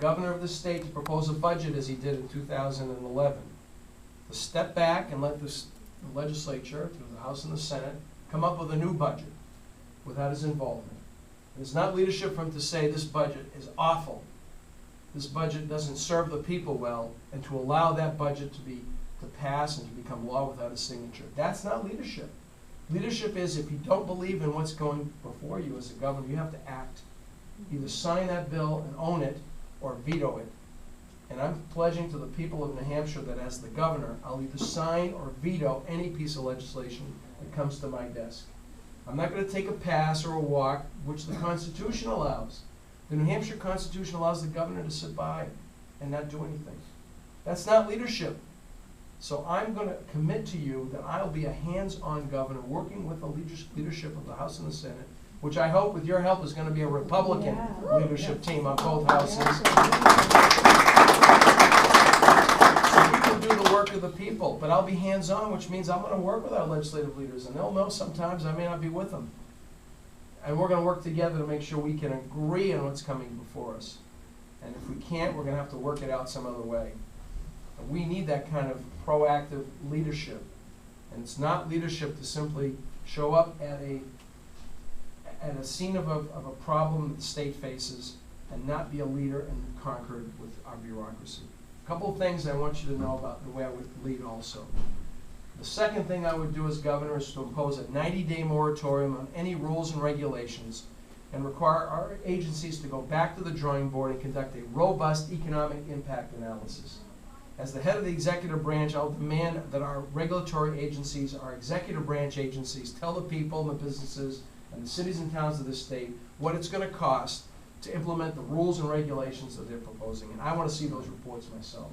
governor of the state to propose a budget as he did in 2011. To step back and let the legislature, through the House and the Senate, come up with a new budget without his involvement. It's not leadership for him to say this budget is awful, this budget doesn't serve the people well, and to allow that budget to pass and to become law without his signature. That's not leadership. Leadership is, if you don't believe in what's going before you as a governor, you have to act. Either sign that bill and own it, or veto it. And I'm pledging to the people of New Hampshire that as the governor, I'll either sign or veto any piece of legislation that comes to my desk. I'm not going to take a pass or a walk, which the Constitution allows. The New Hampshire Constitution allows the governor to sit by and not do anything. That's not leadership. So I'm going to commit to you that I'll be a hands-on governor working with the leadership of the House and the Senate, which I hope with your help is going to be a Republican leadership team on both houses. So we can do the work of the people, but I'll be hands-on, which means I'm going to work with our legislative leaders, and they'll know sometimes I may not be with them. And we're going to work together to make sure we can agree on what's coming before us. And if we can't, we're going to have to work it out some other way. And we need that kind of proactive leadership. And it's not leadership to simply show up at a scene of a problem that the state faces and not be a leader and conquer it with our bureaucracy. A couple of things I want you to know about the way I would lead also. The second thing I would do as governor is to impose a 90-day moratorium on any rules and regulations and require our agencies to go back to the drawing board and conduct a robust economic impact analysis. As the head of the executive branch, I'll demand that our regulatory agencies, our executive branch agencies, tell the people and the businesses and the cities and towns of this state what it's going to cost to implement the rules and regulations that they're proposing. And I want to see those reports myself.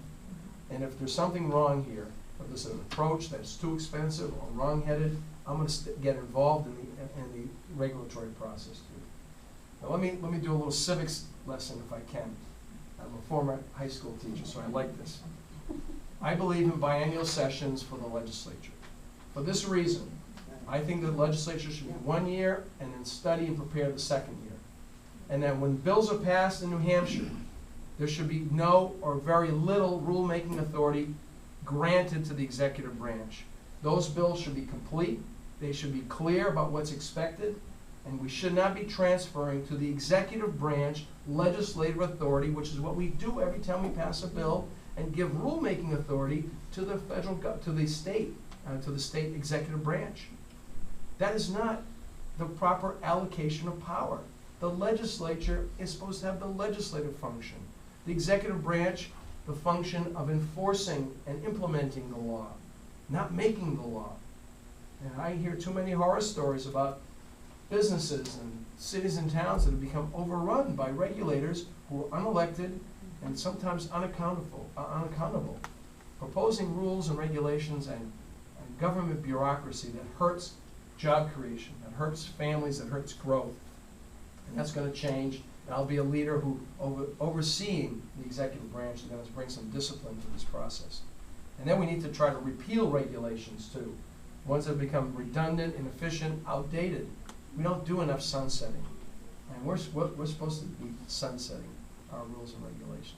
And if there's something wrong here, if there's an approach that's too expensive or wrong-headed, I'm going to get involved in the regulatory process too. Now let me do a little civics lesson if I can. I'm a former high school teacher, so I like this. I believe in biennial sessions for the legislature. For this reason, I think the legislature should be 1 year and then study and prepare the second year. And then when bills are passed in New Hampshire, there should be no or very little rulemaking authority granted to the executive branch. Those bills should be complete, they should be clear about what's expected, and we should not be transferring to the executive branch legislative authority, which is what we do every time we pass a bill, and give rulemaking authority to the to the state executive branch. That is not the proper allocation of power. The legislature is supposed to have the legislative function. The executive branch, the function of enforcing and implementing the law, not making the law. And I hear too many horror stories about businesses and cities and towns that have become overrun by regulators who are unelected and sometimes unaccountable, proposing rules and regulations and government bureaucracy that hurts job creation, that hurts families, that hurts growth. And that's going to change, and I'll be a leader who, overseeing the executive branch, is going to bring some discipline to this process. And then we need to try to repeal regulations too, ones that become redundant, inefficient, outdated. We don't do enough sunsetting, and we're supposed to be sunsetting our rules and regulations.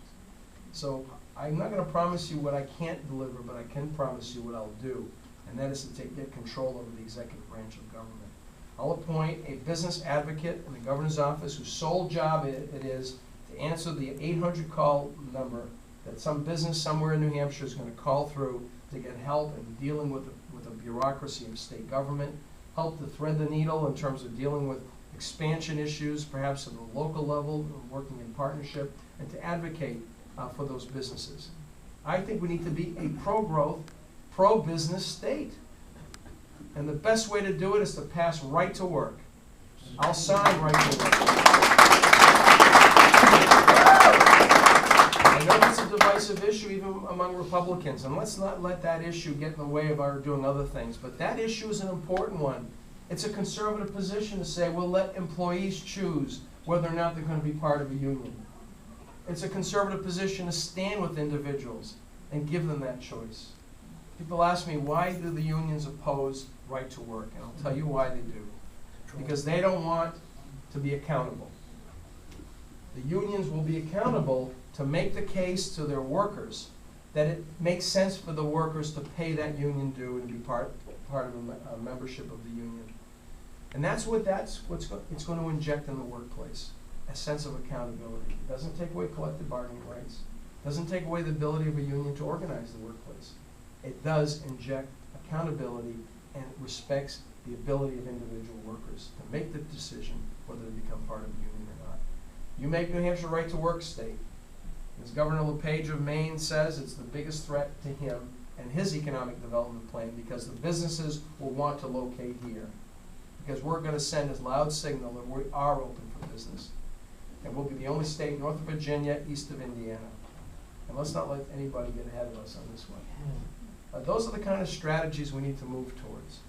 So I'm not going to promise you what I can't deliver, but I can promise you what I'll do, and that is to get control over the executive branch of government. I'll appoint a business advocate in the governor's office whose sole job it is to answer the 800 call number that some business somewhere in New Hampshire is going to call through to get help in dealing with the bureaucracy of state government, help to thread the needle in terms of dealing with expansion issues, perhaps at the local level, working in partnership, and to advocate for those businesses. I think we need to be a pro-growth, pro-business state. And the best way to do it is to pass right to work. I'll sign right to work. I know it's a divisive issue even among Republicans, and let's not let that issue get in the way of our doing other things. But that issue is an important one. It's a conservative position to say we'll let employees choose whether or not they're going to be part of a union. It's a conservative position to stand with individuals and give them that choice. People ask me, why do the unions oppose right to work? And I'll tell you why they do. Because they don't want to be accountable. The unions will be accountable to make the case to their workers that it makes sense for the workers to pay that union due and be part of a membership of the union. And it's going to inject in the workplace, a sense of accountability. It doesn't take away collective bargaining rights. It doesn't take away the ability of a union to organize the workplace. It does inject accountability and it respects the ability of individual workers to make the decision whether to become part of a union or not. You make New Hampshire right to work state. As Governor LePage of Maine says, it's the biggest threat to him and his economic development plan because the businesses will want to locate here. Because we're going to send a loud signal that we are open for business. And we'll be the only state north of Virginia, east of Indiana. And let's not let anybody get ahead of us on this one. Those are the kind of strategies we need to move towards.